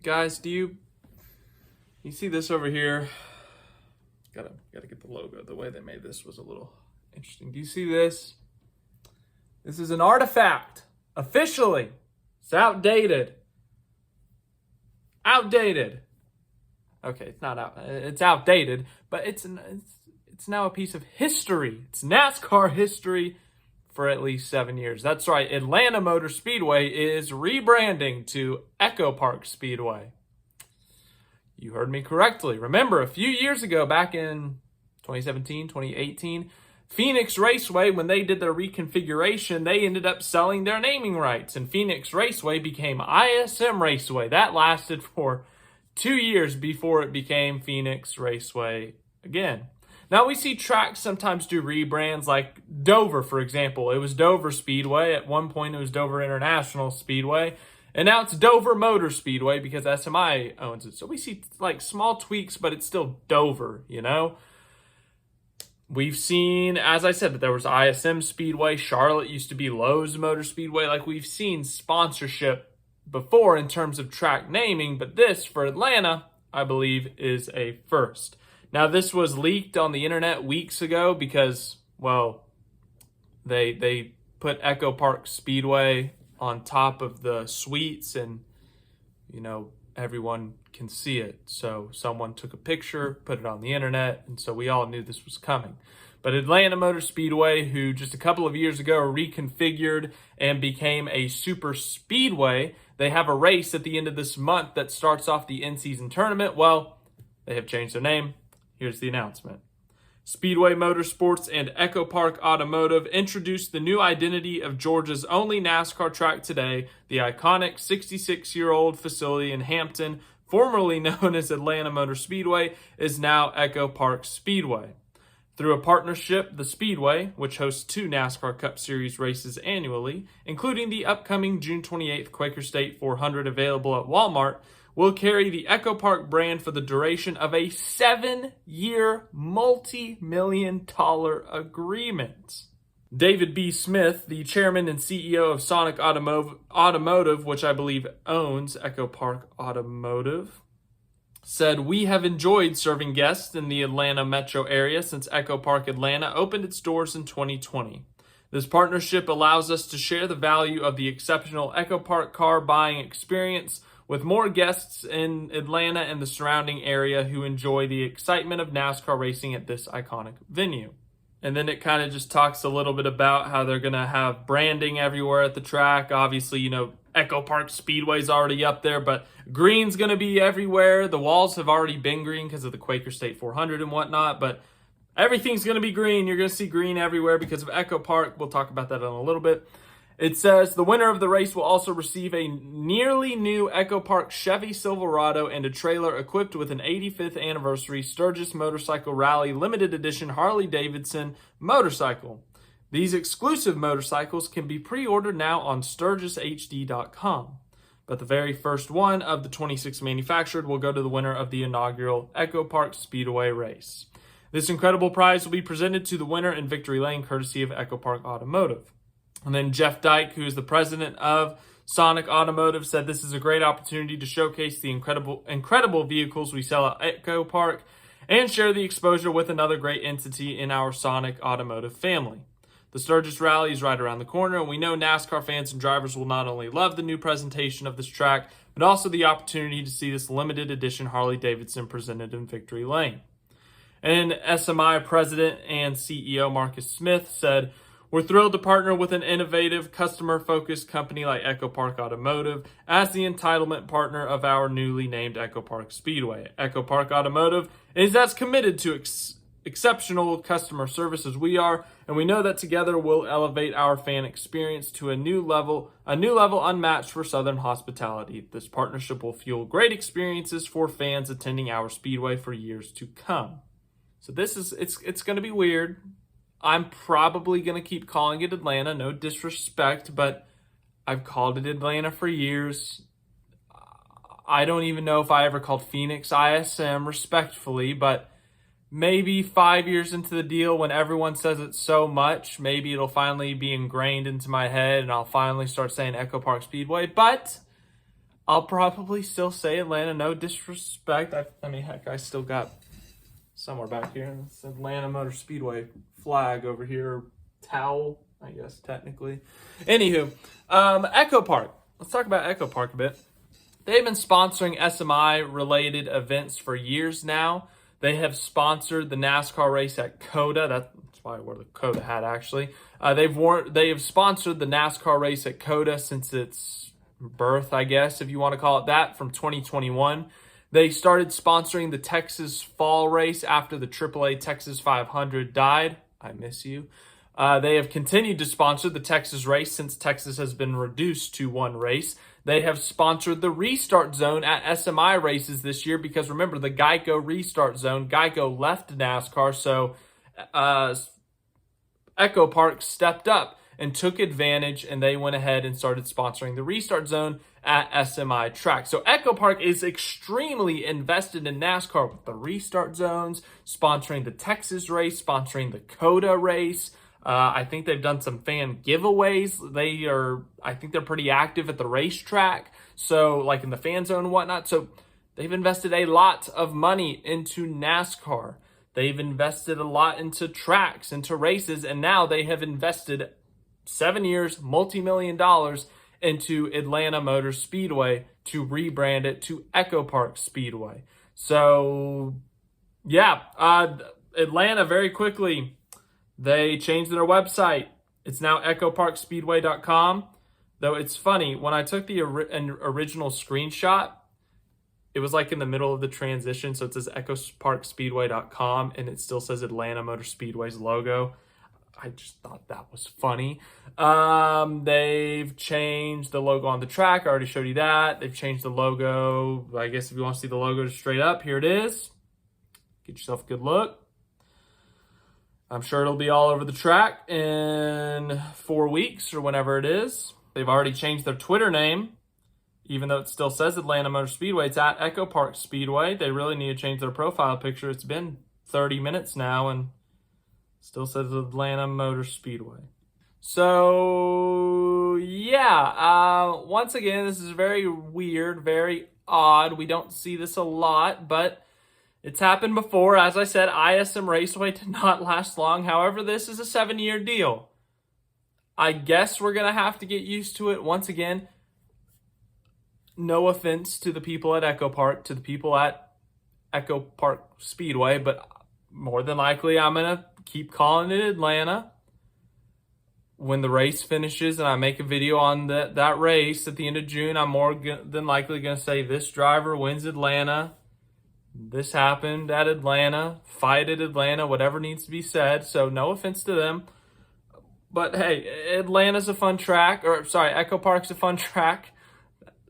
Guys, do you see this over here? Gotta get the logo. The way they made this was a little interesting. Do you see this? This is an artifact. Officially. It's outdated. Outdated. Okay, it's not out. It's outdated, but it's now a piece of history. It's NASCAR history for at least 7 years. That's right. Atlanta Motor Speedway is rebranding to EchoPark Speedway. You heard me correctly. Remember, a few years ago, back in 2017, 2018, Phoenix Raceway, when they did their reconfiguration, they ended up selling their naming rights, and Phoenix Raceway became ISM Raceway. That lasted for 2 years before it became Phoenix Raceway again. Now, we see tracks sometimes do rebrands, like Dover, for example. It was Dover Speedway. At one point, it was Dover International Speedway. And now it's Dover Motor Speedway because SMI owns it. So we see like small tweaks, but it's still Dover, you know? We've seen, as I said, that there was ISM Speedway. Charlotte used to be Lowe's Motor Speedway. Like, we've seen sponsorship before in terms of track naming, but this, for Atlanta, I believe, is a first. Now, this was leaked on the internet weeks ago because, well, they put EchoPark Speedway on top of the suites and, you know, everyone can see it. So someone took a picture, put it on the internet, and so we all knew this was coming. But Atlanta Motor Speedway, who just a couple of years ago reconfigured and became a super speedway, they have a race at the end of this month that starts off the in-season tournament. Well, they have changed their name. Here's the announcement. Speedway Motorsports and EchoPark Automotive introduced the new identity of Georgia's only NASCAR track today. The iconic 66-year-old facility in Hampton, formerly known as Atlanta Motor Speedway, is now EchoPark Speedway. Through a partnership, the Speedway, which hosts 2 NASCAR Cup Series races annually, including the upcoming June 28th Quaker State 400 available at Walmart, will carry the EchoPark brand for the duration of a 7-year, multi-million-dollar agreement. David B. Smith, the chairman and CEO of Sonic Automotive, which I believe owns EchoPark Automotive, said, "We have enjoyed serving guests in the Atlanta metro area since EchoPark Atlanta opened its doors in 2020. This partnership allows us to share the value of the exceptional EchoPark car buying experience with more guests in Atlanta and the surrounding area who enjoy the excitement of NASCAR racing at this iconic venue." And then it kind of just talks a little bit about how they're going to have branding everywhere at the track. Obviously, you know, EchoPark Speedway's already up there, but green's going to be everywhere. The walls have already been green because of the Quaker State 400 and whatnot, but everything's going to be green. You're going to see green everywhere because of EchoPark. We'll talk about that in a little bit. It says the winner of the race will also receive a nearly new EchoPark Chevy Silverado and a trailer equipped with an 85th anniversary Sturgis Motorcycle Rally limited edition Harley-Davidson motorcycle. These exclusive motorcycles can be pre-ordered now on SturgisHD.com. But the very first one of the 26 manufactured will go to the winner of the inaugural EchoPark Speedway race. This incredible prize will be presented to the winner in Victory Lane, courtesy of EchoPark Automotive. And then Jeff Dyke, who is the president of Sonic Automotive, said this is a great opportunity to showcase the incredible vehicles we sell at EchoPark and share the exposure with another great entity in our Sonic Automotive family. The Sturgis Rally is right around the corner, and we know NASCAR fans and drivers will not only love the new presentation of this track, but also the opportunity to see this limited edition Harley-Davidson presented in Victory Lane. And SMI president and CEO Marcus Smith said, "We're thrilled to partner with an innovative, customer-focused company like EchoPark Automotive as the entitlement partner of our newly named EchoPark Speedway. EchoPark Automotive is as committed to exceptional customer service as we are, and we know that together we'll elevate our fan experience to a new level unmatched for Southern hospitality. This partnership will fuel great experiences for fans attending our Speedway for years to come." So it's going to be weird. I'm probably going to keep calling it Atlanta, no disrespect, but I've called it Atlanta for years. I don't even know if I ever called Phoenix ISM respectfully, but maybe 5 years into the deal when everyone says it so much, maybe it'll finally be ingrained into my head and I'll finally start saying EchoPark Speedway. But I'll probably still say Atlanta, no disrespect. I mean, heck, I still got somewhere back here. It's Atlanta Motor Speedway flag over here, towel, I guess, technically. Anywho, EchoPark. Let's talk about EchoPark a bit. They've been sponsoring SMI-related events for years now. They have sponsored the NASCAR race at COTA. That's why I wore the COTA hat, actually. They have sponsored the NASCAR race at COTA since its birth, I guess, if you want to call it that, from 2021. They started sponsoring the Texas Fall race after the AAA Texas 500 died. I miss you. They have continued to sponsor the Texas race since Texas has been reduced to one race. They have sponsored the restart zone at SMI races this year because, remember, the Geico restart zone, Geico left NASCAR, so EchoPark stepped up and took advantage, and they went ahead and started sponsoring the restart zone at SMI track. So EchoPark is extremely invested in NASCAR with the restart zones, sponsoring the Texas race, sponsoring the COTA race. I think they've done some fan giveaways. I think they're pretty active at the racetrack, so like in the fan zone and whatnot. So they've invested a lot of money into NASCAR. They've invested a lot into tracks, into races, and now they have invested 7 years, multi-million dollars into Atlanta Motor Speedway to rebrand it to EchoPark Speedway. So, yeah, Atlanta very quickly, they changed their website. It's now EchoParkSpeedway.com. Though it's funny, when I took the original screenshot, it was like in the middle of the transition. So it says EchoParkSpeedway.com and it still says Atlanta Motor Speedway's logo. I just thought that was funny. They've changed the logo on the track. I already showed you that. They've changed the logo. I guess if you want to see the logo just straight up, here it is. Get yourself a good look. I'm sure it'll be all over the track in 4 weeks or whenever it is. They've already changed their Twitter name, even though it still says Atlanta Motor Speedway. It's at EchoPark Speedway. They really need to change their profile picture. It's been 30 minutes now and still says Atlanta Motor Speedway. So, yeah, once again, this is very weird, very odd. We don't see this a lot, but it's happened before. As I said, ISM Raceway did not last long. However, this is a 7-year deal. I guess we're going to have to get used to it. Once again, no offense to the people at EchoPark, to the people at EchoPark Speedway, but more than likely I'm going to keep calling it Atlanta. When the race finishes and I make a video on that race at the end of June, I'm more than likely going to say this driver wins Atlanta. This happened at Atlanta, fight at Atlanta, whatever needs to be said. So no offense to them. But hey, Atlanta's a fun track. Or sorry, EchoPark's a fun track.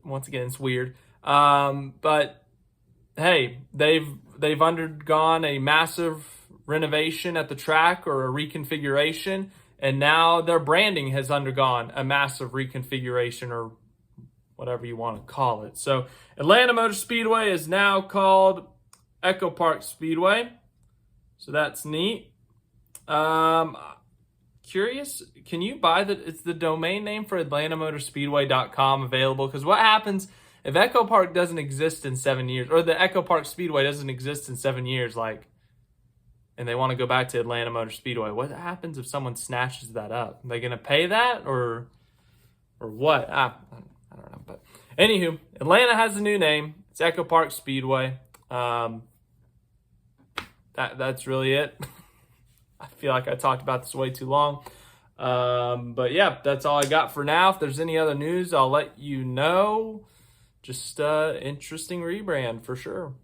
Once again, it's weird. But hey, they've undergone a massive renovation at the track or a reconfiguration. And now their branding has undergone a massive reconfiguration or whatever you want to call it. So Atlanta Motor Speedway is now called EchoPark Speedway. So that's neat. Curious, can you buy it's the domain name for AtlantaMotorSpeedway.com available? Because what happens if EchoPark doesn't exist in 7 years, or the EchoPark Speedway doesn't exist in 7 years, and they want to go back to Atlanta Motor Speedway? What happens if someone snatches that up? Are they going to pay that or what? I don't know. But anywho, Atlanta has a new name. It's EchoPark Speedway. That's really it. I feel like I talked about this way too long. But yeah, that's all I got for now. If there's any other news, I'll let you know. Just interesting rebrand for sure.